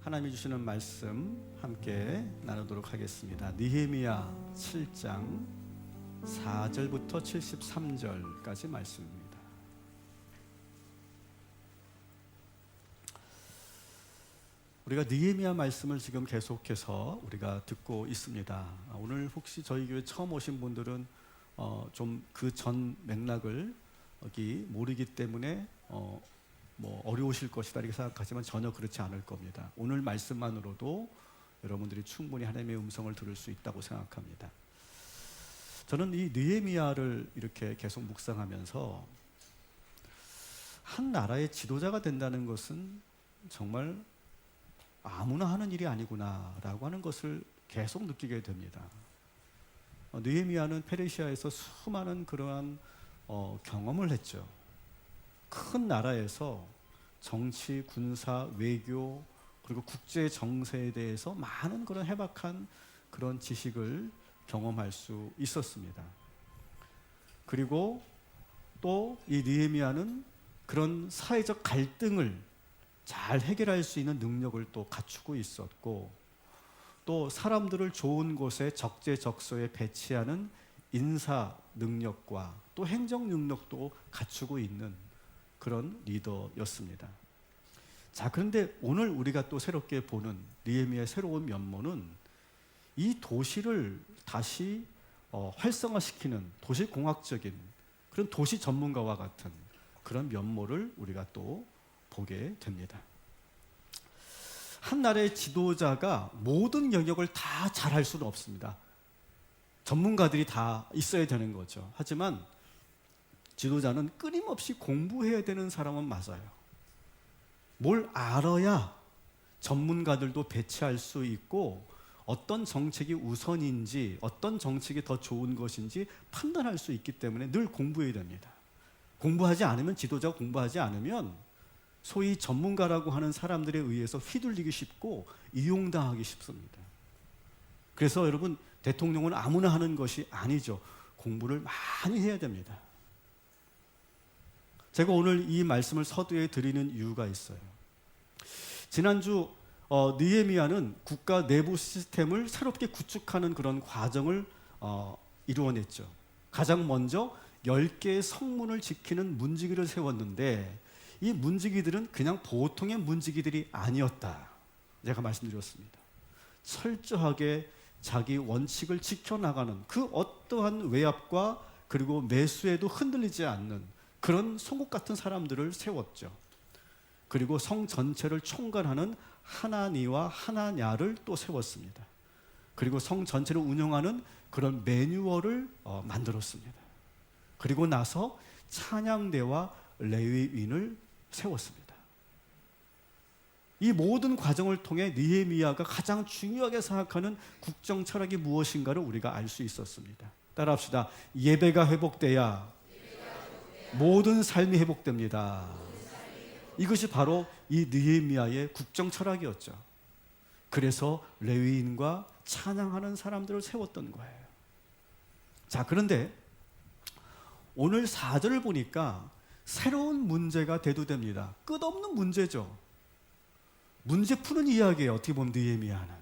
하나님이 주시는 말씀 함께 나누도록 하겠습니다. 느헤미야 7장 4절부터 73절까지 말씀입니다. 우리가 느헤미야 말씀을 지금 계속해서 우리가 듣고 있습니다. 오늘 혹시 저희 교회 처음 오신 분들은 좀 그 전 맥락을 모르기 때문에 어려우실 것이다 이렇게 생각하지만 전혀 그렇지 않을 겁니다. 오늘 말씀만으로도 여러분들이 충분히 하나님의 음성을 들을 수 있다고 생각합니다. 저는 이 느헤미야를 이렇게 계속 묵상하면서 한 나라의 지도자가 된다는 것은 정말 아무나 하는 일이 아니구나라고 하는 것을 계속 느끼게 됩니다. 느헤미야는 페르시아에서 수많은 그러한 경험을 했죠. 큰 나라에서 정치, 군사, 외교 그리고 국제 정세에 대해서 많은 그런 해박한 그런 지식을 경험할 수 있었습니다. 그리고 또 이 느헤미야는 그런 사회적 갈등을 잘 해결할 수 있는 능력을 또 갖추고 있었고, 또 사람들을 좋은 곳에 적재적소에 배치하는 인사 능력과 또 행정 능력도 갖추고 있는 그런 리더였습니다. 자, 그런데 오늘 우리가 또 새롭게 보는 느헤미야의 새로운 면모는 이 도시를 다시 활성화시키는 도시공학적인 그런 도시 전문가와 같은 그런 면모를 우리가 또 보게 됩니다. 한 나라의 지도자가 모든 영역을 다 잘할 수는 없습니다. 전문가들이 다 있어야 되는 거죠. 하지만 지도자는 끊임없이 공부해야 되는 사람은 맞아요. 뭘 알아야 전문가들도 배치할 수 있고 어떤 정책이 우선인지 어떤 정책이 더 좋은 것인지 판단할 수 있기 때문에 늘 공부해야 됩니다. 공부하지 않으면, 지도자가 공부하지 않으면 소위 전문가라고 하는 사람들에 의해서 휘둘리기 쉽고 이용당하기 쉽습니다. 그래서 여러분, 대통령은 아무나 하는 것이 아니죠. 공부를 많이 해야 됩니다. 제가 오늘 이 말씀을 서두에 드리는 이유가 있어요. 지난주 느헤미야는 국가 내부 시스템을 새롭게 구축하는 그런 과정을 이루어냈죠. 가장 먼저 10개의 성문을 지키는 문지기를 세웠는데 이 문지기들은 그냥 보통의 문지기들이 아니었다. 제가 말씀드렸습니다. 철저하게 자기 원칙을 지켜나가는 그 어떠한 외압과 그리고 매수에도 흔들리지 않는 그런 송곳 같은 사람들을 세웠죠. 그리고 성 전체를 총괄하는 하나니와 하나냐를 또 세웠습니다. 그리고 성 전체를 운영하는 그런 매뉴얼을 만들었습니다. 그리고 나서 찬양대와 레위인을 세웠습니다. 이 모든 과정을 통해 느헤미야가 가장 중요하게 생각하는 국정 철학이 무엇인가를 우리가 알 수 있었습니다. 따라합시다. 예배가 회복돼야 모든 삶이 회복됩니다. 이것이 바로 이 느헤미야의 국정 철학이었죠. 그래서 레위인과 찬양하는 사람들을 세웠던 거예요. 자, 그런데 오늘 4절을 보니까 새로운 문제가 대두됩니다. 끝없는 문제죠. 문제 푸는 이야기예요. 어떻게 보면 느헤미야는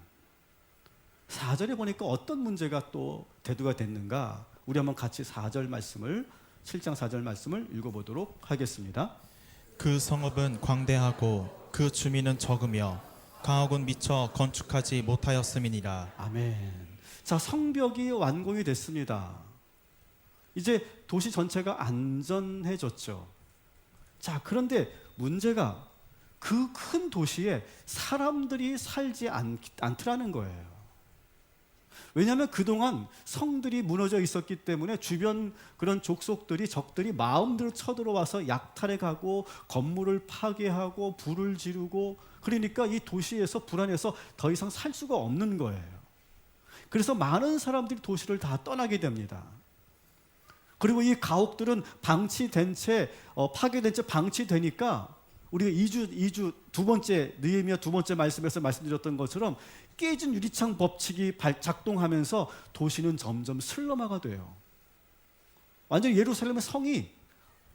4절에 보니까 어떤 문제가 또 대두가 됐는가, 우리 한번 같이 4절 말씀을, 7장 4절 말씀을 읽어보도록 하겠습니다. 그 성읍은 광대하고 그 주민은 적으며 강하곤 미처 건축하지 못하였음이니라. 아멘. 자, 성벽이 완공이 됐습니다. 이제 도시 전체가 안전해졌죠. 자, 그런데 문제가 그 큰 도시에 사람들이 살지 않더라는 거예요. 왜냐하면 그동안 성들이 무너져 있었기 때문에 주변 그런 족속들이, 적들이 마음대로 쳐들어와서 약탈해가고 건물을 파괴하고 불을 지르고, 그러니까 이 도시에서 불안해서 더 이상 살 수가 없는 거예요. 그래서 많은 사람들이 도시를 다 떠나게 됩니다. 그리고 이 가옥들은 방치된 채, 파괴된 채 방치되니까 우리가 2주 두 번째, 느헤미야 두 번째 말씀에서 말씀드렸던 것처럼 깨진 유리창 법칙이 작동하면서 도시는 점점 슬럼화가 돼요. 완전히 예루살렘의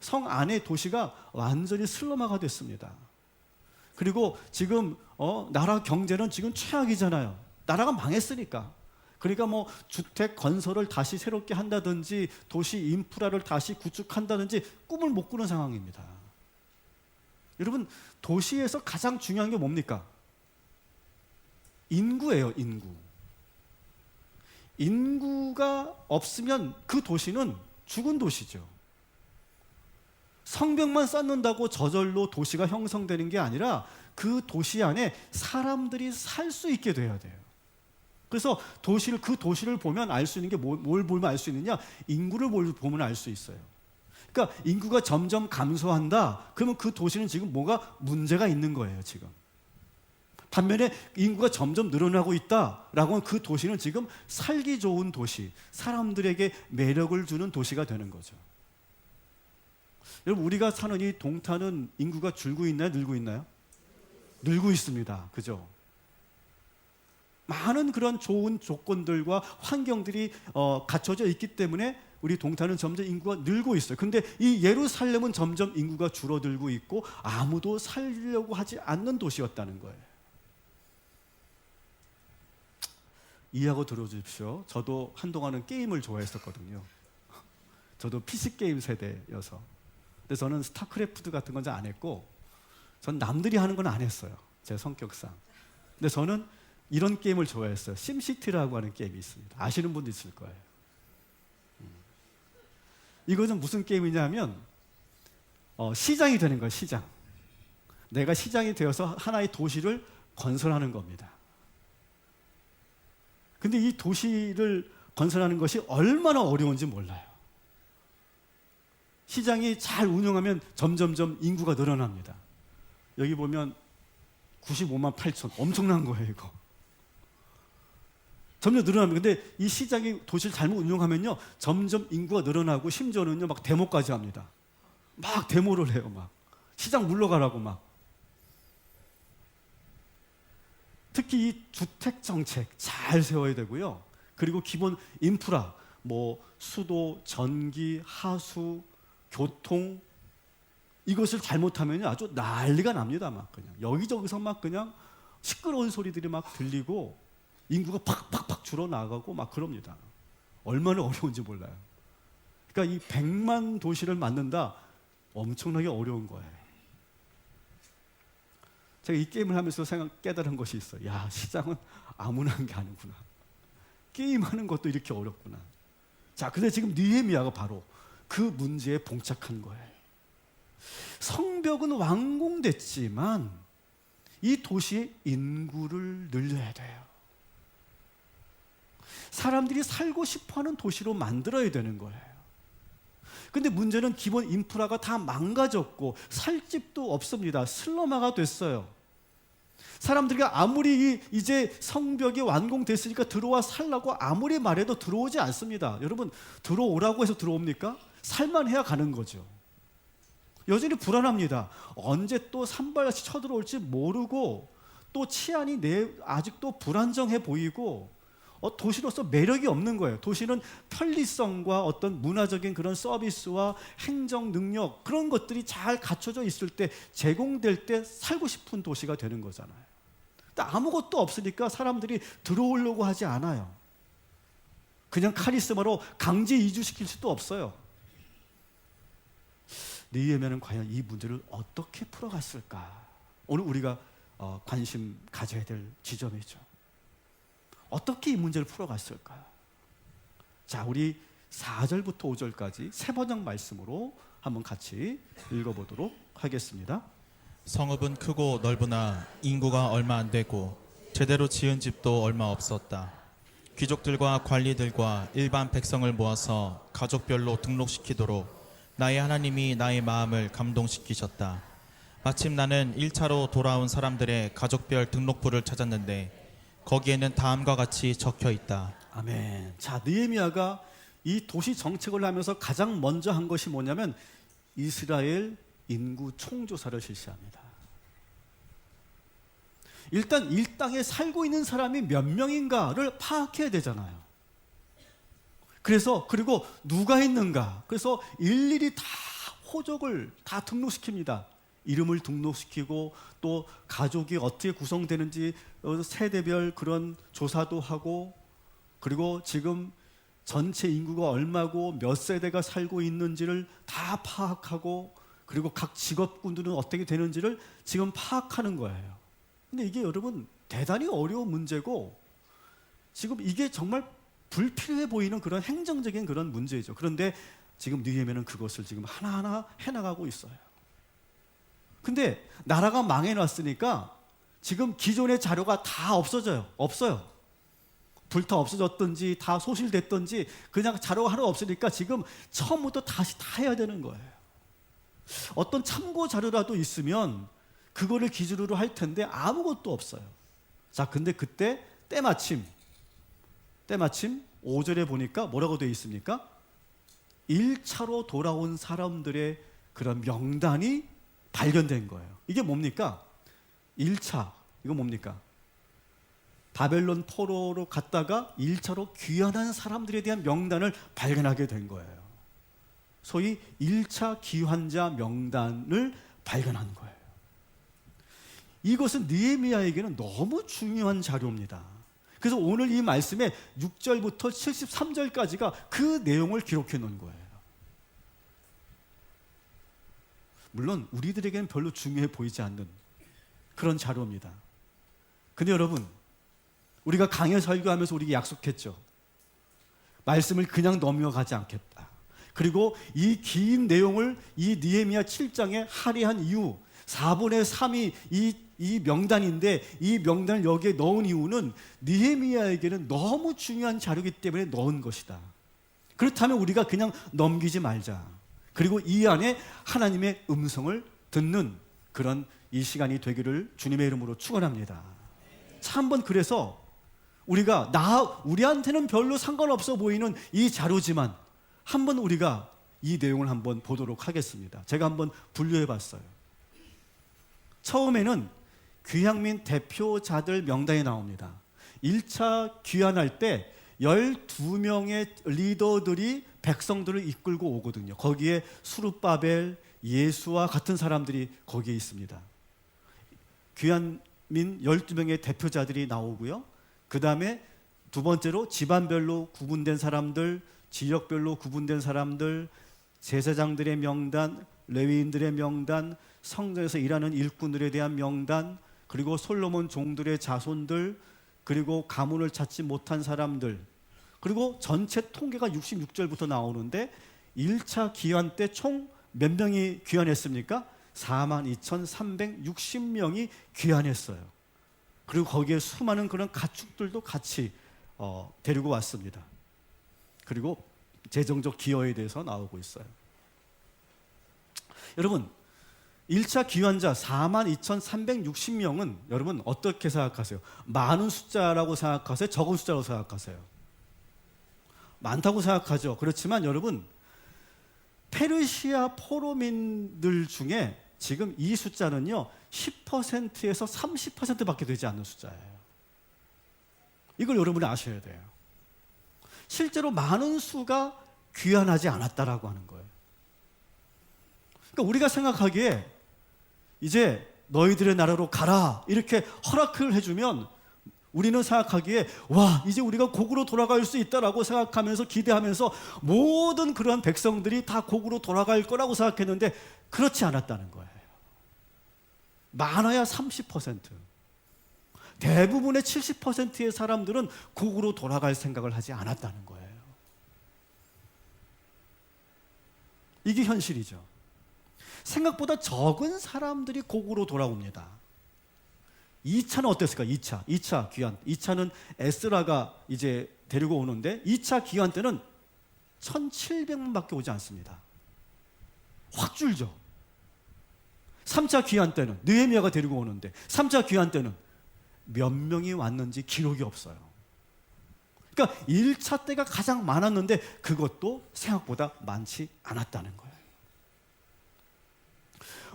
성 안의 도시가 완전히 슬럼화가 됐습니다. 그리고 지금 나라 경제는 지금 최악이잖아요. 나라가 망했으니까. 그러니까 뭐 주택 건설을 다시 새롭게 한다든지 도시 인프라를 다시 구축한다든지 꿈을 못 꾸는 상황입니다. 여러분, 도시에서 가장 중요한 게 뭡니까? 인구예요, 인구. 인구가 없으면 그 도시는 죽은 도시죠. 성벽만 쌓는다고 저절로 도시가 형성되는 게 아니라 그 도시 안에 사람들이 살 수 있게 돼야 돼요. 그래서 그 도시를 보면 알 수 있는 게 뭘 보면 알 수 있느냐? 인구를 보면 알 수 있어요. 그러니까 인구가 점점 감소한다. 그러면 그 도시는 지금 뭐가 문제가 있는 거예요, 지금. 반면에 인구가 점점 늘어나고 있다라고 하면 그 도시는 지금 살기 좋은 도시, 사람들에게 매력을 주는 도시가 되는 거죠. 여러분, 우리가 사는 이 동탄은 인구가 줄고 있나요? 늘고 있나요? 늘고 있습니다. 그죠? 많은 그런 좋은 조건들과 환경들이 갖춰져 있기 때문에 우리 동탄은 점점 인구가 늘고 있어요. 근데 이 예루살렘은 점점 인구가 줄어들고 있고 아무도 살려고 하지 않는 도시였다는 거예요. 이해하고 들어주십시오. 저도 한동안은 게임을 좋아했었거든요. 저도 PC게임 세대여서. 근데 저는 스타크래프트 같은 건 잘 안 했고 전 남들이 하는 건 안 했어요. 제 성격상. 근데 저는 이런 게임을 좋아했어요. 심시티라고 하는 게임이 있습니다. 아시는 분도 있을 거예요. 이것은 무슨 게임이냐면 시장이 되는 거예요. 시장. 내가 시장이 되어서 하나의 도시를 건설하는 겁니다. 근데 이 도시를 건설하는 것이 얼마나 어려운지 몰라요. 시장이 잘 운영하면 점점점 인구가 늘어납니다. 여기 보면 95만 8천, 엄청난 거예요, 이거. 점점 늘어납니다. 근데 이 시장이 도시를 잘못 운영하면요, 점점 인구가 늘어나고 심지어는요, 막 데모까지 합니다. 막 데모를 해요, 막. 시장 물러가라고 막. 특히 이 주택 정책 잘 세워야 되고요. 그리고 기본 인프라, 뭐 수도, 전기, 하수, 교통, 이것을 잘못하면 아주 난리가 납니다. 막 그냥 여기저기서 막 그냥 시끄러운 소리들이 막 들리고 인구가 팍팍팍 줄어나가고 막 그럽니다. 얼마나 어려운지 몰라요. 그러니까 이 100만 도시를 만든다, 엄청나게 어려운 거예요. 제가 이 게임을 하면서 깨달은 것이 있어요. 야, 시장은 아무나 한 게 아니구나. 게임하는 것도 이렇게 어렵구나. 자, 근데 지금 느헤미야가 바로 그 문제에 봉착한 거예요. 성벽은 완공됐지만 이 도시의 인구를 늘려야 돼요. 사람들이 살고 싶어하는 도시로 만들어야 되는 거예요. 근데 문제는 기본 인프라가 다 망가졌고 살 집도 없습니다. 슬럼화가 됐어요. 사람들이 아무리 이제 성벽이 완공됐으니까 들어와 살라고 아무리 말해도 들어오지 않습니다. 여러분, 들어오라고 해서 들어옵니까? 살만 해야 가는 거죠. 여전히 불안합니다. 언제 또 산발같이 쳐들어올지 모르고 또 치안이 아직도 불안정해 보이고 도시로서 매력이 없는 거예요. 도시는 편리성과 어떤 문화적인 그런 서비스와 행정 능력, 그런 것들이 잘 갖춰져 있을 때, 제공될 때 살고 싶은 도시가 되는 거잖아요. 근데 아무것도 없으니까 사람들이 들어오려고 하지 않아요. 그냥 카리스마로 강제 이주시킬 수도 없어요. 느헤미야는 과연 이 문제를 어떻게 풀어갔을까? 오늘 우리가 관심 가져야 될 지점이죠. 어떻게 이 문제를 풀어갔을까? 자, 우리 4절부터 5절까지 세 번역 말씀으로 한번 같이 읽어보도록 하겠습니다. 성읍은 크고 넓으나 인구가 얼마 안 되고 제대로 지은 집도 얼마 없었다. 귀족들과 관리들과 일반 백성을 모아서 가족별로 등록시키도록 나의 하나님이 나의 마음을 감동시키셨다. 마침 나는 1차로 돌아온 사람들의 가족별 등록부를 찾았는데 거기에는 다음과 같이 적혀 있다. 아멘. 자, 느헤미야가 이 도시 정책을 하면서 가장 먼저 한 것이 뭐냐면 이스라엘 인구 총조사를 실시합니다. 일단 이 땅에 살고 있는 사람이 몇 명인가를 파악해야 되잖아요. 그리고 누가 있는가. 그래서 일일이 다 호적을 다 등록시킵니다. 이름을 등록시키고 또 가족이 어떻게 구성되는지 세대별 그런 조사도 하고, 그리고 지금 전체 인구가 얼마고 몇 세대가 살고 있는지를 다 파악하고, 그리고 각 직업군들은 어떻게 되는지를 지금 파악하는 거예요. 근데 이게 여러분 대단히 어려운 문제고, 지금 이게 정말 불필요해 보이는 그런 행정적인 그런 문제죠. 그런데 지금 느헤미야는 그것을 지금 하나하나 해나가고 있어요. 근데 나라가 망해놨으니까 지금 기존의 자료가 다 없어요. 불타 없어졌든지 다 소실됐든지 그냥 자료가 하나 없으니까 지금 처음부터 다시 다 해야 되는 거예요. 어떤 참고 자료라도 있으면 그거를 기준으로 할 텐데 아무것도 없어요. 자, 근데 그때 때마침 5절에 보니까 뭐라고 되어 있습니까? 1차로 돌아온 사람들의 그런 명단이 발견된 거예요. 이게 뭡니까? 1차, 이거 뭡니까? 바벨론 포로로 갔다가 1차로 귀환한 사람들에 대한 명단을 발견하게 된 거예요. 소위 1차 귀환자 명단을 발견한 거예요. 이것은 느헤미야에게는 너무 중요한 자료입니다. 그래서 오늘 이 말씀에 6절부터 73절까지가 그 내용을 기록해 놓은 거예요. 물론 우리들에게는 별로 중요해 보이지 않는 그런 자료입니다. 근데 여러분, 우리가 강해 설교하면서 우리에게 약속했죠. 말씀을 그냥 넘어가지 않겠다. 그리고 이 긴 내용을 이 느헤미야 7장에 할애한 이유, 4분의 3이 이 명단인데 이 명단을 여기에 넣은 이유는 느헤미야에게는 너무 중요한 자료이기 때문에 넣은 것이다. 그렇다면 우리가 그냥 넘기지 말자. 그리고 이 안에 하나님의 음성을 듣는 그런 이 시간이 되기를 주님의 이름으로 축원합니다. 자, 한번 그래서 우리한테는 별로 상관없어 보이는 이 자료지만 한번 우리가 이 내용을 한번 보도록 하겠습니다. 제가 한번 분류해 봤어요. 처음에는 귀향민 대표자들 명단이 나옵니다. 1차 귀환할 때 12명의 리더들이 백성들을 이끌고 오거든요. 거기에 수룹바벨, 예수와 같은 사람들이 거기에 있습니다. 귀환민 12명의 대표자들이 나오고요. 그 다음에 두 번째로 집안별로 구분된 사람들, 지역별로 구분된 사람들, 제사장들의 명단, 레위인들의 명단, 성전에서 일하는 일꾼들에 대한 명단, 그리고 솔로몬 종들의 자손들, 그리고 가문을 찾지 못한 사람들, 그리고 전체 통계가 66절부터 나오는데 1차 귀환 때 총 몇 명이 귀환했습니까? 42,360명이 귀환했어요. 그리고 거기에 수많은 그런 가축들도 같이 데리고 왔습니다. 그리고 재정적 기여에 대해서 나오고 있어요. 여러분, 1차 귀환자 42,360명은 여러분 어떻게 생각하세요? 많은 숫자라고 생각하세요? 적은 숫자라고 생각하세요? 많다고 생각하죠. 그렇지만 여러분, 페르시아 포로민들 중에 지금 이 숫자는요 10%에서 30%밖에 되지 않는 숫자예요. 이걸 여러분이 아셔야 돼요. 실제로 많은 수가 귀환하지 않았다라고 하는 거예요. 그러니까 우리가 생각하기에 이제 너희들의 나라로 가라 이렇게 허락을 해주면 우리는 생각하기에 와, 이제 우리가 곡으로 돌아갈 수 있다라고 생각하면서 기대하면서 모든 그러한 백성들이 다 곡으로 돌아갈 거라고 생각했는데 그렇지 않았다는 거예요. 많아야 30%. 대부분의 70%의 사람들은 곡으로 돌아갈 생각을 하지 않았다는 거예요. 이게 현실이죠. 생각보다 적은 사람들이 곡으로 돌아옵니다. 2차는 어땠을까? 2차 귀환. 2차는 에스라가 이제 데리고 오는데 2차 귀환 때는 1,700명밖에 오지 않습니다. 확 줄죠. 3차 귀환 때는 느헤미야가 데리고 오는데 3차 귀환 때는 몇 명이 왔는지 기록이 없어요. 그러니까 1차 때가 가장 많았는데 그것도 생각보다 많지 않았다는 거예요.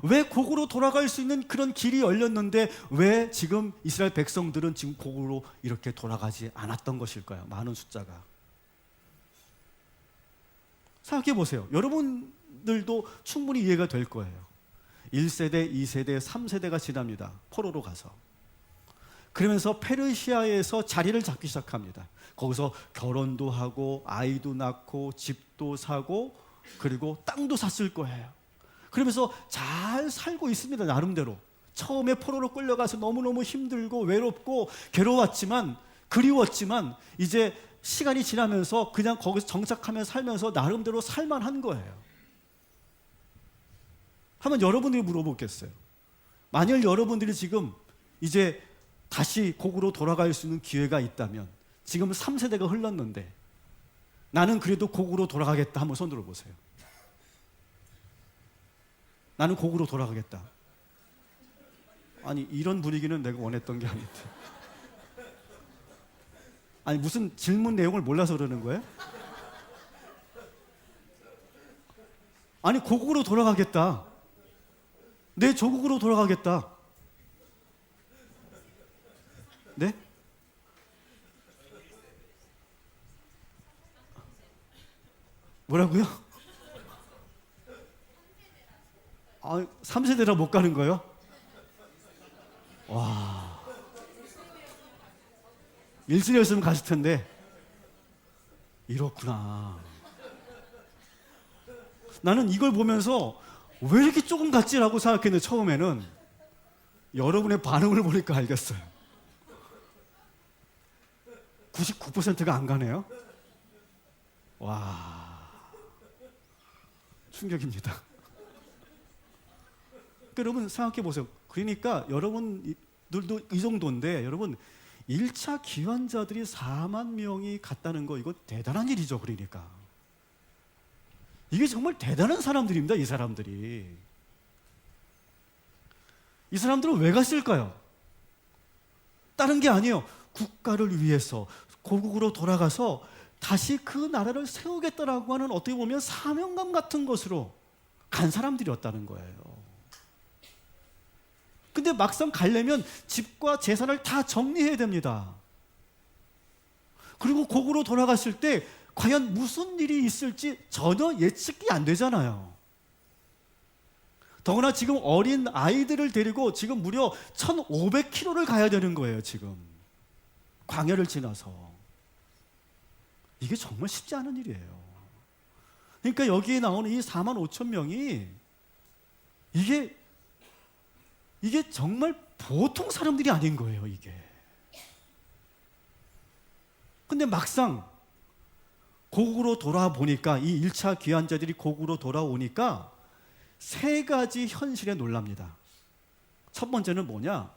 왜 곡으로 돌아갈 수 있는 그런 길이 열렸는데 왜 지금 이스라엘 백성들은 지금 곡으로 이렇게 돌아가지 않았던 것일까요? 많은 숫자가. 생각해 보세요. 여러분들도 충분히 이해가 될 거예요. 1세대, 2세대, 3세대가 지납니다. 포로로 가서. 그러면서 페르시아에서 자리를 잡기 시작합니다. 거기서 결혼도 하고 아이도 낳고 집도 사고 그리고 땅도 샀을 거예요. 그러면서 잘 살고 있습니다. 나름대로. 처음에 포로로 끌려가서 너무너무 힘들고 외롭고 괴로웠지만, 그리웠지만 이제 시간이 지나면서 그냥 거기서 정착하면서 살면서 나름대로 살만한 거예요. 한번 여러분들이 물어보겠어요. 만일 여러분들이 지금 이제 다시 고국으로 돌아갈 수 있는 기회가 있다면, 지금 3세대가 흘렀는데 나는 그래도 고국으로 돌아가겠다 한번 손 들어보세요. 나는 고국으로 돌아가겠다. 아니, 이런 분위기는 내가 원했던 게 아닌데. 아니, 무슨 질문 내용을 몰라서 그러는 거예요? 아니, 고국으로 돌아가겠다. 내 조국으로 돌아가겠다. 네? 뭐라고요? 3세대라 못 가는 거예요? 와. 1세대였으면 갔을 텐데. 이렇구나. 나는 이걸 보면서 왜 이렇게 조금 갔지라고 생각했는데, 처음에는 여러분의 반응을 보니까 알겠어요. 99%가 안 가네요. 와, 충격입니다. 여러분 생각해 보세요. 그러니까 여러분들도 이 정도인데, 여러분 1차 기환자들이 4만 명이 갔다는 거, 이거 대단한 일이죠. 그러니까 이게 정말 대단한 사람들입니다. 이 사람들이. 이 사람들은 왜 갔을까요? 다른 게 아니에요. 국가를 위해서 고국으로 돌아가서 다시 그 나라를 세우겠다라고 하는, 어떻게 보면 사명감 같은 것으로 간 사람들이었다는 거예요. 근데 막상 가려면 집과 재산을 다 정리해야 됩니다. 그리고 고국으로 돌아갔을 때 과연 무슨 일이 있을지 전혀 예측이 안 되잖아요. 더구나 지금 어린 아이들을 데리고 지금 무려 1,500km를 가야 되는 거예요. 지금 광야를 지나서. 이게 정말 쉽지 않은 일이에요. 그러니까 여기에 나오는 이 4만 5천 명이 이게 정말 보통 사람들이 아닌 거예요. 이게. 근데 막상 고국으로 돌아보니까, 이 1차 귀환자들이 고국으로 돌아오니까 세 가지 현실에 놀랍니다. 첫 번째는 뭐냐?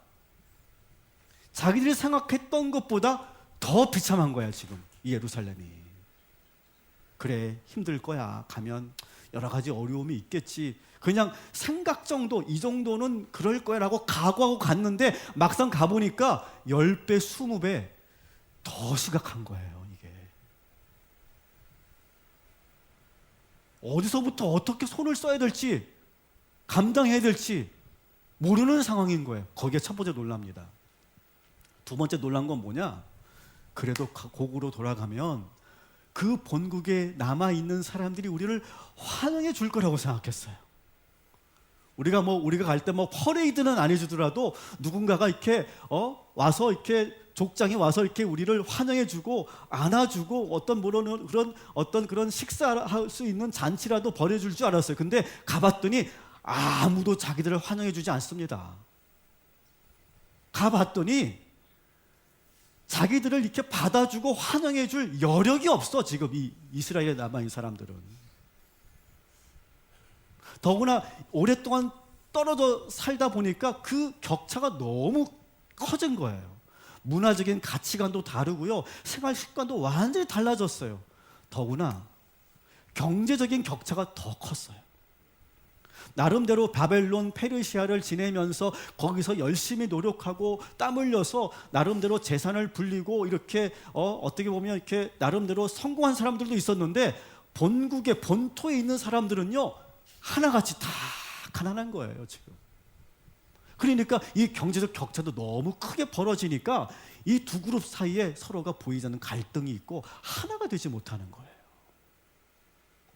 자기들이 생각했던 것보다 더 비참한 거야. 지금 이 예루살렘이. 그래, 힘들 거야. 가면 여러 가지 어려움이 있겠지. 그냥 생각 정도, 이 정도는 그럴 거야 라고 각오하고 갔는데, 막상 가보니까 10배, 20배 더 심각한 거예요. 이게 어디서부터 어떻게 손을 써야 될지, 감당해야 될지 모르는 상황인 거예요. 거기에 첫 번째 놀랍니다. 두 번째 놀란 건 뭐냐? 그래도 고국으로 돌아가면 그 본국에 남아있는 사람들이 우리를 환영해 줄 거라고 생각했어요. 우리가 갈 때 퍼레이드는 안 해주더라도 누군가가 이렇게 와서 이렇게 족장에 와서 이렇게 우리를 환영해주고 안아주고 그런 식사할 수 있는 잔치라도 벌여줄 줄 알았어요. 근데 가봤더니 아무도 자기들을 환영해주지 않습니다. 가봤더니 자기들을 이렇게 받아주고 환영해줄 여력이 없어. 지금 이 이스라엘에 남아있는 사람들은. 더구나 오랫동안 떨어져 살다 보니까 그 격차가 너무 커진 거예요. 문화적인 가치관도 다르고요, 생활 습관도 완전히 달라졌어요. 더구나 경제적인 격차가 더 컸어요. 나름대로 바벨론, 페르시아를 지내면서 거기서 열심히 노력하고 땀 흘려서 나름대로 재산을 불리고 이렇게 어떻게 보면 이렇게 나름대로 성공한 사람들도 있었는데, 본국의 본토에 있는 사람들은요 하나같이 다 가난한 거예요. 지금. 그러니까 이 경제적 격차도 너무 크게 벌어지니까 이 두 그룹 사이에 서로가 보이지 않는 갈등이 있고 하나가 되지 못하는 거예요.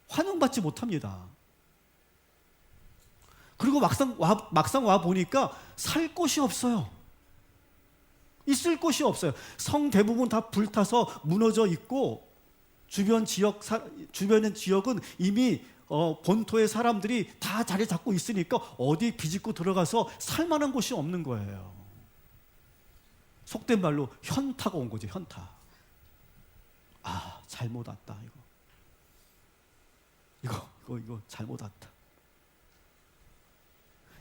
환영받지 못합니다. 그리고 막상 와 보니까 살 곳이 없어요. 있을 곳이 없어요. 성 대부분 다 불타서 무너져 있고 주변의 지역은 이미 본토의 사람들이 다 자리 잡고 있으니까 어디 비집고 들어가서 살만한 곳이 없는 거예요. 속된 말로 현타가 온 거죠. 현타. 아, 잘못 왔다. 이거 잘못 왔다.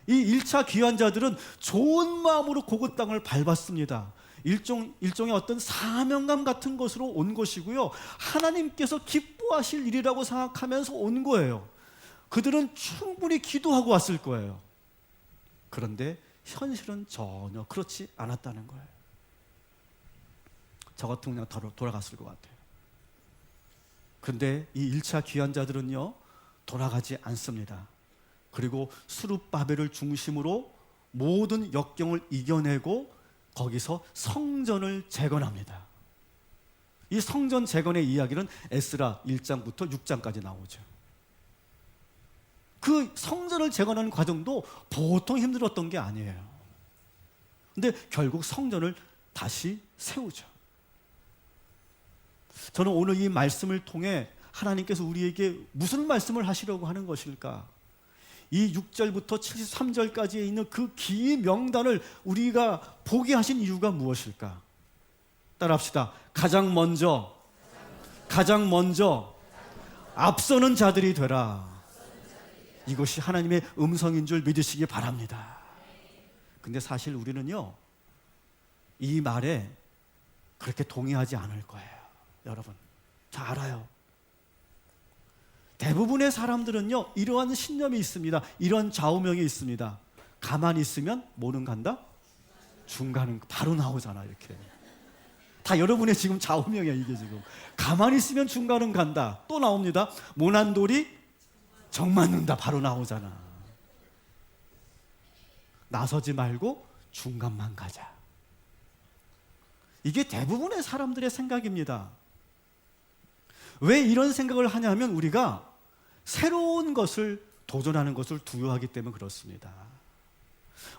이 1차 귀환자들은 좋은 마음으로 고그 땅을 밟았습니다. 일종의 어떤 사명감 같은 것으로 온 것이고요. 하나님께서 기뻐하실 일이라고 생각하면서 온 거예요. 그들은 충분히 기도하고 왔을 거예요. 그런데 현실은 전혀 그렇지 않았다는 거예요. 저 같으면 그냥 돌아갔을 것 같아요. 그런데 이 1차 귀환자들은요, 돌아가지 않습니다. 그리고 수룹바벨을 중심으로 모든 역경을 이겨내고 거기서 성전을 재건합니다. 이 성전 재건의 이야기는 에스라 1장부터 6장까지 나오죠. 그 성전을 재건하는 과정도 보통 힘들었던 게 아니에요. 근데 결국 성전을 다시 세우죠. 저는 오늘 이 말씀을 통해 하나님께서 우리에게 무슨 말씀을 하시려고 하는 것일까? 이 6절부터 73절까지에 있는 그 긴 명단을 우리가 보게 하신 이유가 무엇일까? 따라합시다. 가장 먼저 앞서는 자들이 되라. 이것이 하나님의 음성인 줄 믿으시기 바랍니다. 근데 사실 우리는요, 이 말에 그렇게 동의하지 않을 거예요. 여러분, 잘 알아요. 대부분의 사람들은요, 이러한 신념이 있습니다. 이런 좌우명이 있습니다. 가만히 있으면 뭐는 간다? 중간은 바로 나오잖아. 이렇게 다 여러분의 지금 좌우명이야. 이게 지금 가만히 있으면 중간은 간다. 또 나옵니다. 모난 돌이 정 맞는다. 바로 나오잖아. 나서지 말고 중간만 가자. 이게 대부분의 사람들의 생각입니다. 왜 이런 생각을 하냐면 우리가 새로운 것을 도전하는 것을 두려워하기 때문에 그렇습니다.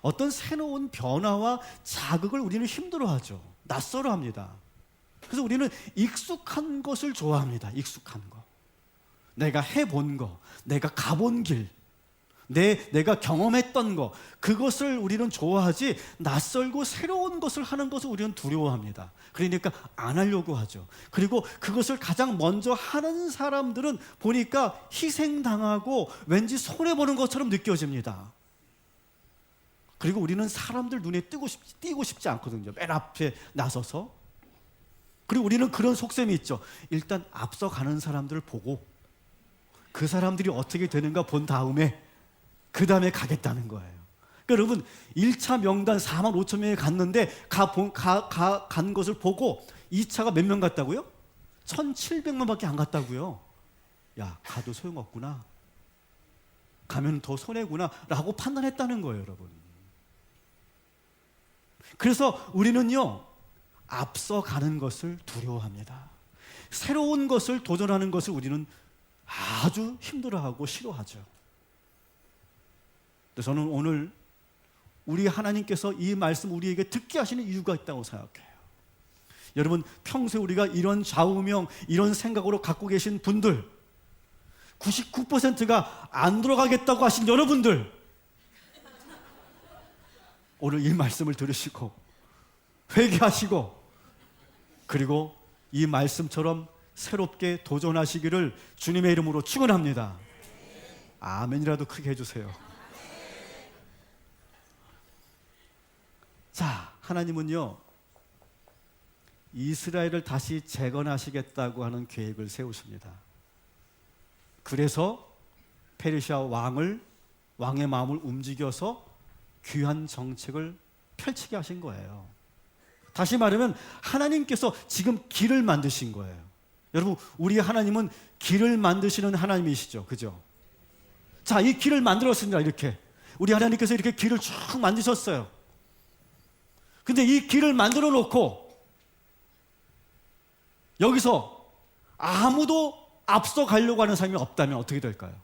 어떤 새로운 변화와 자극을 우리는 힘들어하죠. 낯설어합니다. 그래서 우리는 익숙한 것을 좋아합니다. 익숙한 거. 내가 해본 거, 내가 가본 길, 내가 경험했던 거, 그것을 우리는 좋아하지 낯설고 새로운 것을 하는 것을 우리는 두려워합니다. 그러니까 안 하려고 하죠. 그리고 그것을 가장 먼저 하는 사람들은 보니까 희생당하고 왠지 손해보는 것처럼 느껴집니다. 그리고 우리는 사람들 눈에 띄고 싶지 않거든요. 맨 앞에 나서서. 그리고 우리는 그런 속셈이 있죠. 일단 앞서가는 사람들을 보고 그 사람들이 어떻게 되는가 본 다음에 그 다음에 가겠다는 거예요. 그러니까 여러분, 1차 명단 4만 5천 명이 갔는데 간 것을 보고 2차가 몇 명 갔다고요? 1,700만밖에 안 갔다고요. 야, 가도 소용없구나. 가면 더 손해구나 라고 판단했다는 거예요, 여러분. 그래서 우리는요, 앞서가는 것을 두려워합니다. 새로운 것을 도전하는 것을 우리는 아주 힘들어하고 싫어하죠. 저는 오늘 우리 하나님께서 이 말씀 우리에게 듣게 하시는 이유가 있다고 생각해요. 여러분, 평소에 우리가 이런 좌우명, 이런 생각으로 갖고 계신 분들, 99%가 안 들어가겠다고 하신 여러분들, 오늘 이 말씀을 들으시고 회개하시고 그리고 이 말씀처럼 새롭게 도전하시기를 주님의 이름으로 축원합니다. 아멘이라도 크게 해주세요. 자, 하나님은요, 이스라엘을 다시 재건하시겠다고 하는 계획을 세우십니다. 그래서 페르시아 왕의 마음을 움직여서 귀한 정책을 펼치게 하신 거예요. 다시 말하면 하나님께서 지금 길을 만드신 거예요. 여러분, 우리 하나님은 길을 만드시는 하나님이시죠. 그죠? 자, 이 길을 만들었습니다. 이렇게 우리 하나님께서 이렇게 길을 쭉 만드셨어요. 근데 이 길을 만들어 놓고 여기서 아무도 앞서 가려고 하는 사람이 없다면 어떻게 될까요?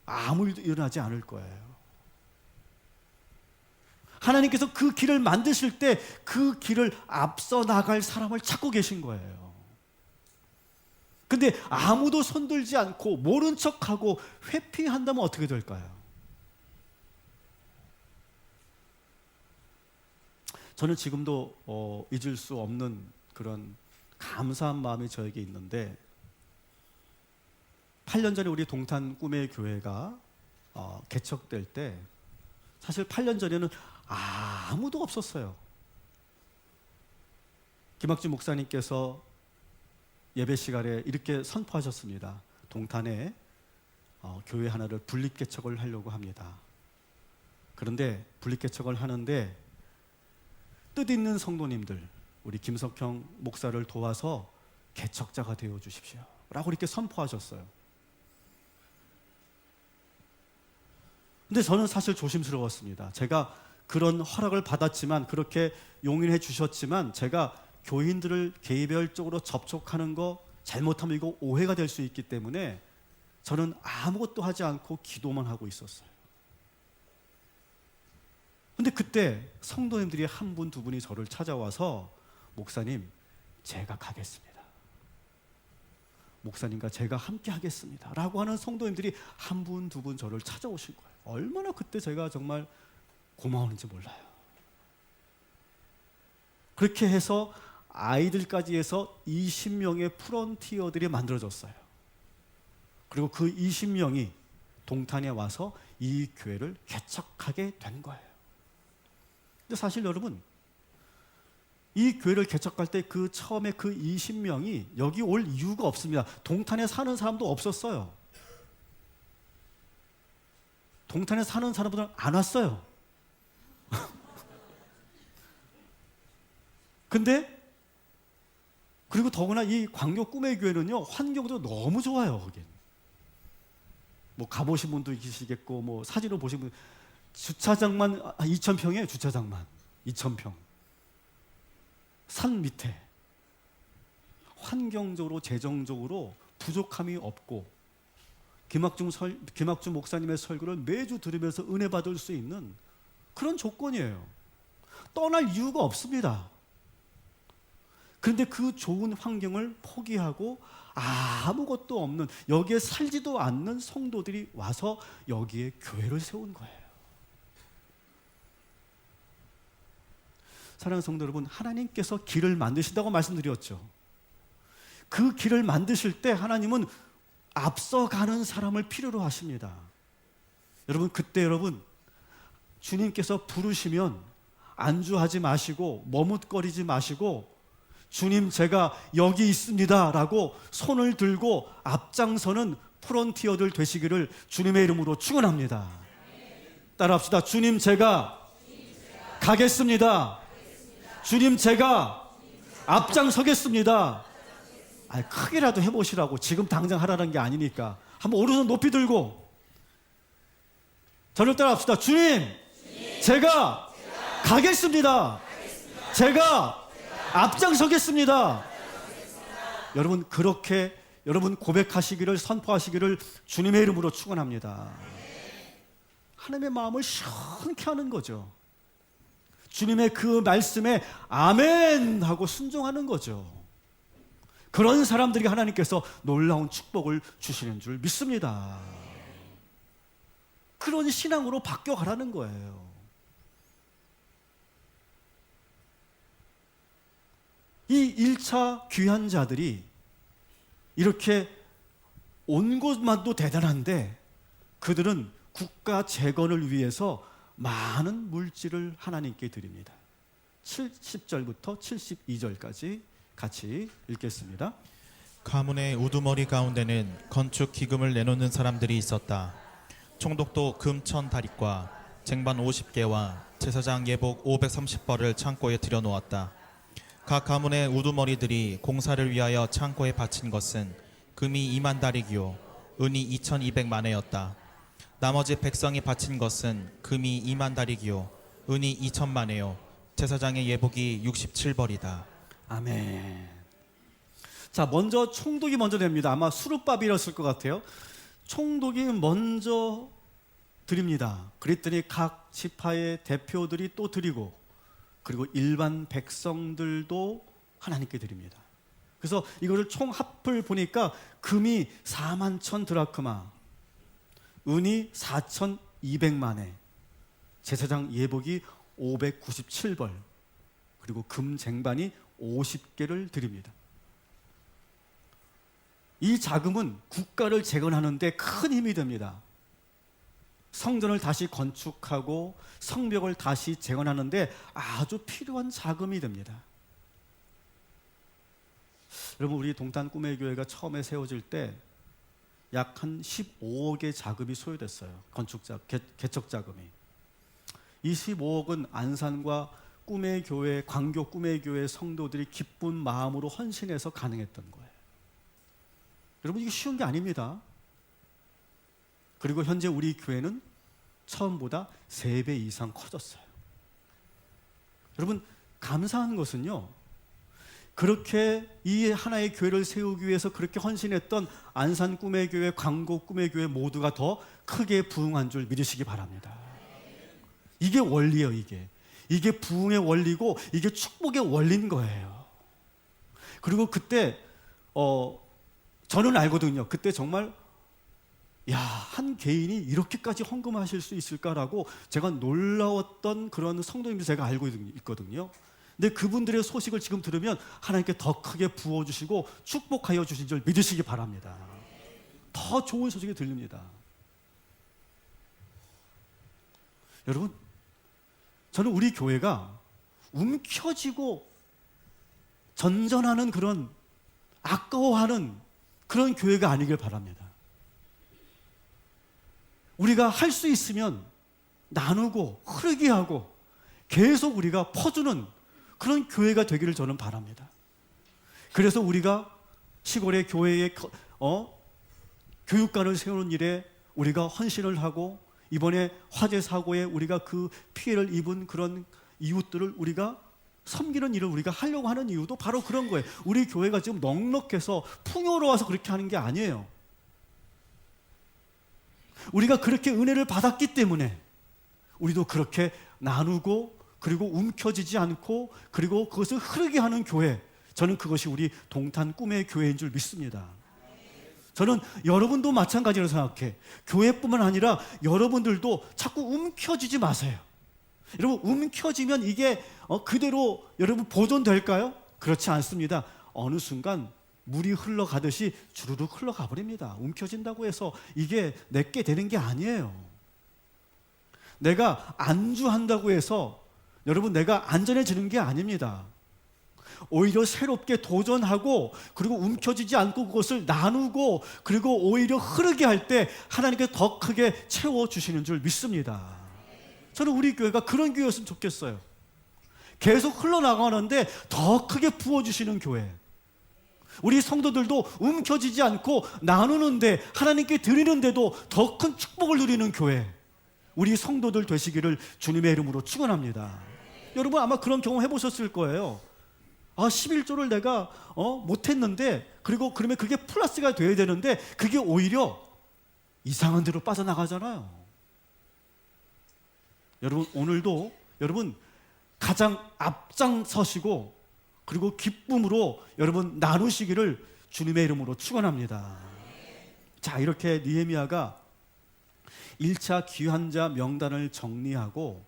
아무 일도 일어나지 않을 거예요. 하나님께서 그 길을 만드실 때 그 길을 앞서 나갈 사람을 찾고 계신 거예요. 근데 아무도 손들지 않고 모른 척하고 회피한다면 어떻게 될까요? 저는 지금도 잊을 수 없는 그런 감사한 마음이 저에게 있는데, 8년 전에 우리 동탄 꿈의 교회가 개척될 때 사실 8년 전에는 아무도 없었어요. 김학준 목사님께서 예배 시간에 이렇게 선포하셨습니다. 동탄에 교회 하나를 분립 개척을 하려고 합니다. 그런데 분립 개척을 하는데 뜻 있는 성도님들, 우리 김석형 목사를 도와서 개척자가 되어 주십시오 라고 이렇게 선포하셨어요. 근데 저는 사실 조심스러웠습니다. 제가 그런 허락을 받았지만, 그렇게 용인해 주셨지만, 제가 교인들을 개별적으로 접촉하는 거 잘못하면 이거 오해가 될 수 있기 때문에 저는 아무것도 하지 않고 기도만 하고 있었어요. 근데 그때 성도님들이 한 분, 두 분이 저를 찾아와서 목사님, 제가 가겠습니다. 목사님과 제가 함께 하겠습니다 라고 하는 성도님들이 한 분, 두 분 저를 찾아오신 거예요. 얼마나 그때 제가 정말 고마웠는지 몰라요. 그렇게 해서 아이들까지 해서 20명의 프론티어들이 만들어졌어요. 그리고 그 20명이 동탄에 와서 이 교회를 개척하게 된 거예요. 근데 사실 여러분, 이 교회를 개척할 때 그 처음에 그 20명이 여기 올 이유가 없습니다. 동탄에 사는 사람도 없었어요. 동탄에 사는 사람들은 안 왔어요. 근데 그리고 더구나 이 광교 꿈의 교회는요, 환경도 너무 좋아요. 거긴 뭐 가보신 분도 계시겠고, 뭐 사진을 보신 분, 주차장만 2,000평이에요. 주차장만 2,000평. 산 밑에. 환경적으로 재정적으로 부족함이 없고, 김학중 목사님의 설교를 매주 들으면서 은혜 받을 수 있는 그런 조건이에요. 떠날 이유가 없습니다. 그런데 그 좋은 환경을 포기하고 아무것도 없는, 여기에 살지도 않는 성도들이 와서 여기에 교회를 세운 거예요. 사랑하는 성도 여러분, 하나님께서 길을 만드신다고 말씀드렸죠. 그 길을 만드실 때 하나님은 앞서가는 사람을 필요로 하십니다. 여러분, 그때 여러분, 주님께서 부르시면 안주하지 마시고 머뭇거리지 마시고, 주님 제가 여기 있습니다 라고 손을 들고 앞장서는 프론티어들 되시기를 주님의 이름으로 축원합니다. 따라합시다. 주님 제가 가겠습니다. 주님 제가 앞장서겠습니다. 크게라도 해보시라고, 지금 당장 하라는 게 아니니까. 한번 오른손 높이 들고 저를 따라합시다. 주님, 제가 가겠습니다. 제가 앞장서겠습니다. 여러분, 그렇게 여러분 고백하시기를, 선포하시기를 주님의 이름으로 축원합니다. 하나님의 마음을 시원케 하는 거죠. 주님의 그 말씀에 아멘 하고 순종하는 거죠. 그런 사람들이 하나님께서 놀라운 축복을 주시는 줄 믿습니다. 그런 신앙으로 바뀌어가라는 거예요. 이 1차 귀한 자들이 이렇게 온 곳만도 대단한데, 그들은 국가 재건을 위해서 많은 물질을 하나님께 드립니다. 70절부터 72절까지 같이 읽겠습니다. 가문의 우두머리 가운데는 건축 기금을 내놓는 사람들이 있었다. 총독도 금 1,000다리과 쟁반 50개와 제사장 예복 530벌을 창고에 들여놓았다. 각 가문의 우두머리들이 공사를 위하여 창고에 바친 것은 금이 2만 다리기요 은이 2,200만회였다. 나머지 백성이 바친 것은 금이 2만 다리기요 은이 2,000만회요 제사장의 예복이 67벌이다. 아멘. 자, 먼저 총독이 먼저 냅니다. 아마 수르밥이었을 것 같아요. 총독이 먼저 드립니다. 그랬더니 각 지파의 대표들이 또 드리고, 그리고 일반 백성들도 하나님께 드립니다. 그래서 이거를 총 합을 보니까 금이 4만 천 드라크마, 은이 4,200만에, 제사장 예복이 597벌, 그리고 금 쟁반이 50개를 드립니다. 이 자금은 국가를 재건하는 데 큰 힘이 됩니다. 성전을 다시 건축하고 성벽을 다시 재건하는 데 아주 필요한 자금이 됩니다. 여러분, 우리 동탄 꿈의 교회가 처음에 세워질 때 약 한 15억의 자금이 소요됐어요. 개척 자금이. 이 15억은 안산과 꿈의 교회, 광교 꿈의 교회 성도들이 기쁜 마음으로 헌신해서 가능했던 거예요. 여러분, 이게 쉬운 게 아닙니다. 그리고 현재 우리 교회는 처음보다 3배 이상 커졌어요. 여러분, 감사한 것은요, 그렇게 이 하나의 교회를 세우기 위해서 그렇게 헌신했던 안산 꿈의 교회, 광고 꿈의 교회 모두가 더 크게 부흥한 줄 믿으시기 바랍니다. 이게 원리예요. 이게 부흥의 원리고 이게 축복의 원리인 거예요. 그리고 그때 저는 알거든요. 그때 정말 한 개인이 이렇게까지 헌금하실 수 있을까라고 제가 놀라웠던 그런 성도님들 제가 알고 있거든요. 근데 그분들의 소식을 지금 들으면 하나님께 더 크게 부어주시고 축복하여 주신 줄 믿으시기 바랍니다. 더 좋은 소식이 들립니다. 여러분, 저는 우리 교회가 움켜쥐고 전전하는 그런 아까워하는 그런 교회가 아니길 바랍니다. 우리가 할 수 있으면 나누고 흐르게 하고 계속 우리가 퍼주는 그런 교회가 되기를 저는 바랍니다. 그래서 우리가 시골의 교회에 교육관을 세우는 일에 우리가 헌신을 하고, 이번에 화재 사고에 우리가 그 피해를 입은 그런 이웃들을 우리가 섬기는 일을 우리가 하려고 하는 이유도 바로 그런 거예요. 우리 교회가 지금 넉넉해서 풍요로워서 그렇게 하는 게 아니에요. 우리가 그렇게 은혜를 받았기 때문에 우리도 그렇게 나누고, 그리고 움켜쥐지 않고, 그리고 그것을 흐르게 하는 교회, 저는 그것이 우리 동탄 꿈의 교회인 줄 믿습니다. 저는 여러분도 마찬가지로 생각해. 교회뿐만 아니라 여러분들도 자꾸 움켜쥐지 마세요. 여러분, 움켜쥐면 이게 그대로 여러분 보존될까요? 그렇지 않습니다. 어느 순간 물이 흘러가듯이 주르륵 흘러가 버립니다. 움켜진다고 해서 이게 내게 되는 게 아니에요. 내가 안주한다고 해서 여러분 내가 안전해지는 게 아닙니다. 오히려 새롭게 도전하고, 그리고 움켜쥐지 않고 그것을 나누고, 그리고 오히려 흐르게 할 때 하나님께 더 크게 채워주시는 줄 믿습니다. 저는 우리 교회가 그런 교회였으면 좋겠어요. 계속 흘러나가는데 더 크게 부어주시는 교회. 우리 성도들도 움켜쥐지 않고 나누는데, 하나님께 드리는데도 더 큰 축복을 누리는 교회, 우리 성도들 되시기를 주님의 이름으로 축원합니다. 여러분 아마 그런 경험 해보셨을 거예요. 11조를 내가 못했는데, 그리고 그러면 그게 플러스가 돼야 되는데 그게 오히려 이상한 데로 빠져나가잖아요. 여러분, 오늘도 여러분 가장 앞장서시고, 그리고 기쁨으로 여러분 나누시기를 주님의 이름으로 축원합니다. 자, 이렇게 느헤미야가 1차 귀환자 명단을 정리하고,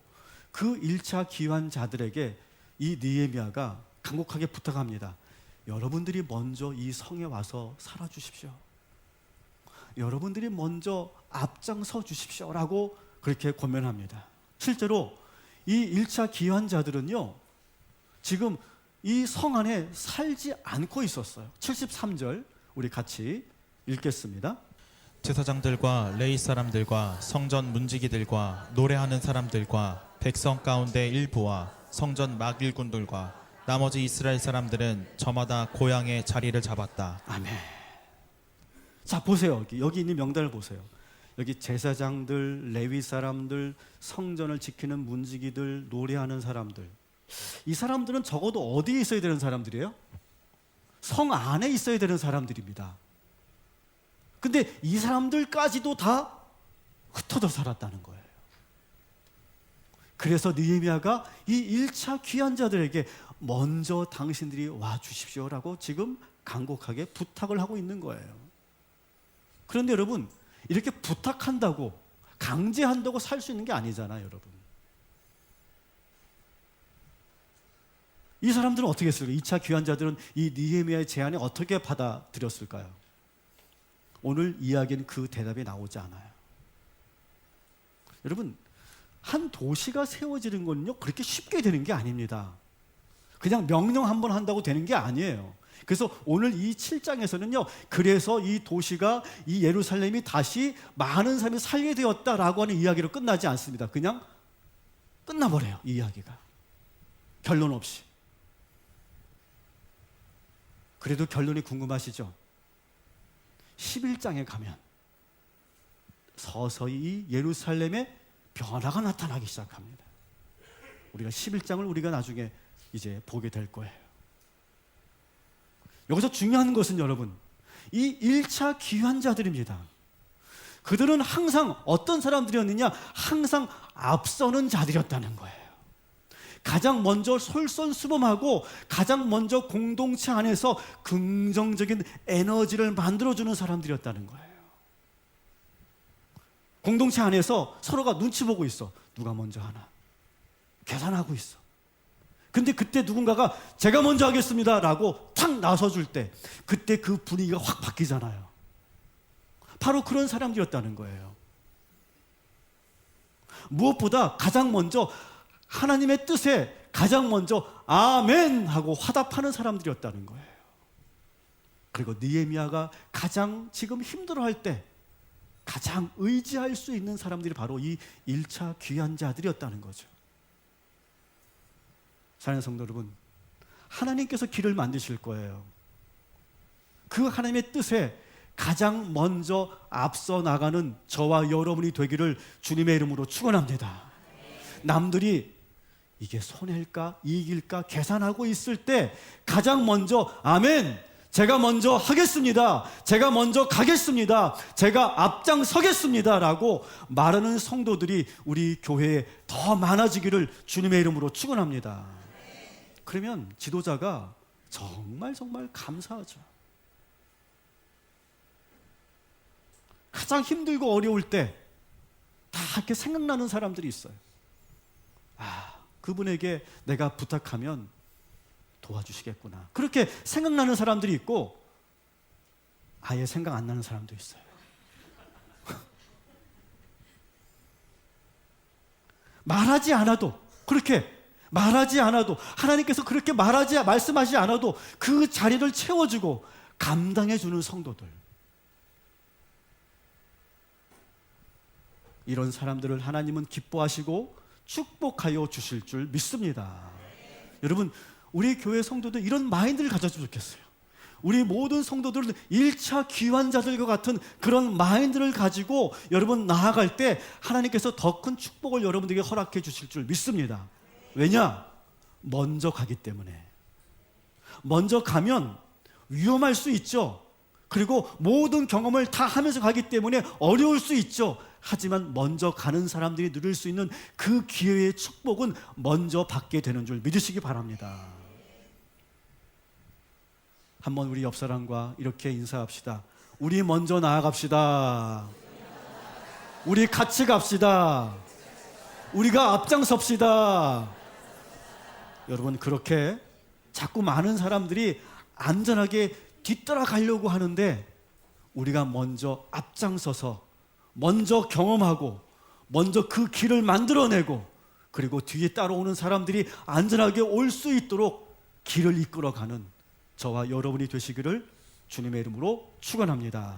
그 1차 귀환자들에게 이 느헤미야가 간곡하게 부탁합니다. 여러분들이 먼저 이 성에 와서 살아주십시오. 여러분들이 먼저 앞장서 주십시오 라고 그렇게 권면합니다. 실제로 이 1차 귀환자들은요, 지금 이 성 안에 살지 않고 있었어요. 73절 우리 같이 읽겠습니다. 제사장들과 레위 사람들과 성전 문지기들과 노래하는 사람들과 백성 가운데 일부와 성전 막일꾼들과 나머지 이스라엘 사람들은 저마다 고향의 자리를 잡았다. 아멘. 자, 보세요. 여기 있는 명단을 보세요. 여기 제사장들, 레위 사람들, 성전을 지키는 문지기들, 노래하는 사람들. 이 사람들은 적어도 어디에 있어야 되는 사람들이에요? 성 안에 있어야 되는 사람들입니다. 근데 이 사람들까지도 다 흩어져 살았다는 거예요. 그래서 느헤미야가 이 1차 귀한 자들에게 먼저 당신들이 와 주십시오라고 지금 간곡하게 부탁을 하고 있는 거예요. 그런데 여러분, 이렇게 부탁한다고 강제한다고 살 수 있는 게 아니잖아요, 여러분. 이 사람들은 어떻게 했을까요? 2차 귀한 자들은 이 느헤미야의 제안을 어떻게 받아들였을까요? 오늘 이야기는 그 대답이 나오지 않아요. 여러분, 한 도시가 세워지는 건요 그렇게 쉽게 되는 게 아닙니다. 그냥 명령 한번 한다고 되는 게 아니에요. 그래서 오늘 이 7장에서는요, 그래서 이 도시가, 이 예루살렘이 다시 많은 사람이 살게 되었다라고 하는 이야기로 끝나지 않습니다. 그냥 끝나버려요, 이 이야기가. 결론 없이. 그래도 결론이 궁금하시죠? 11장에 가면 서서히 예루살렘에 변화가 나타나기 시작합니다. 우리가 11장을 우리가 나중에 이제 보게 될 거예요. 여기서 중요한 것은 여러분, 이 1차 귀한 자들입니다. 그들은 항상 어떤 사람들이었느냐? 항상 앞서는 자들이었다는 거예요. 가장 먼저 솔선수범하고 가장 먼저 공동체 안에서 긍정적인 에너지를 만들어주는 사람들이었다는 거예요. 공동체 안에서 서로가 눈치 보고 있어. 누가 먼저 하나? 계산하고 있어. 근데 그때 누군가가 제가 먼저 하겠습니다 라고 탁 나서줄 때 그때 그 분위기가 확 바뀌잖아요. 바로 그런 사람들이었다는 거예요. 무엇보다 가장 먼저 하나님의 뜻에 가장 먼저 아멘 하고 화답하는 사람들이었다는 거예요. 그리고 느헤미야가 가장 지금 힘들어할 때 가장 의지할 수 있는 사람들이 바로 이 1차 귀한 자들이었다는 거죠. 사랑하는 성도 여러분, 하나님께서 길을 만드실 거예요. 그 하나님의 뜻에 가장 먼저 앞서 나가는 저와 여러분이 되기를 주님의 이름으로 축원합니다. 남들이 이게 손해일까 이익일까 계산하고 있을 때 가장 먼저 아멘, 제가 먼저 하겠습니다, 제가 먼저 가겠습니다, 제가 앞장서겠습니다 라고 말하는 성도들이 우리 교회에 더 많아지기를 주님의 이름으로 축원합니다. 그러면 지도자가 정말 감사하죠. 가장 힘들고 어려울 때 다 이렇게 생각나는 사람들이 있어요. 그분에게 내가 부탁하면 도와주시겠구나. 그렇게 생각나는 사람들이 있고 아예 생각 안 나는 사람도 있어요. 말하지 않아도, 그렇게 말하지 않아도, 하나님께서 그렇게 말씀하지 않아도 그 자리를 채워주고 감당해주는 성도들, 이런 사람들을 하나님은 기뻐하시고 축복하여 주실 줄 믿습니다. 여러분, 우리 교회 성도들 이런 마인드를 가졌으면 좋겠어요. 우리 모든 성도들은 1차 귀한 자들과 같은 그런 마인드를 가지고 여러분 나아갈 때 하나님께서 더 큰 축복을 여러분들에게 허락해 주실 줄 믿습니다. 왜냐? 먼저 가기 때문에. 먼저 가면 위험할 수 있죠. 그리고 모든 경험을 다 하면서 가기 때문에 어려울 수 있죠. 하지만 먼저 가는 사람들이 누릴 수 있는 그 기회의 축복은 먼저 받게 되는 줄 믿으시기 바랍니다. 한번 우리 옆 사람과 이렇게 인사합시다. 우리 먼저 나아갑시다. 우리 같이 갑시다. 우리가 앞장섭시다. 여러분, 그렇게 자꾸 많은 사람들이 안전하게 뒤따라가려고 하는데 우리가 먼저 앞장서서 먼저 경험하고 먼저 그 길을 만들어내고 그리고 뒤에 따라오는 사람들이 안전하게 올 수 있도록 길을 이끌어가는 저와 여러분이 되시기를 주님의 이름으로 축원합니다.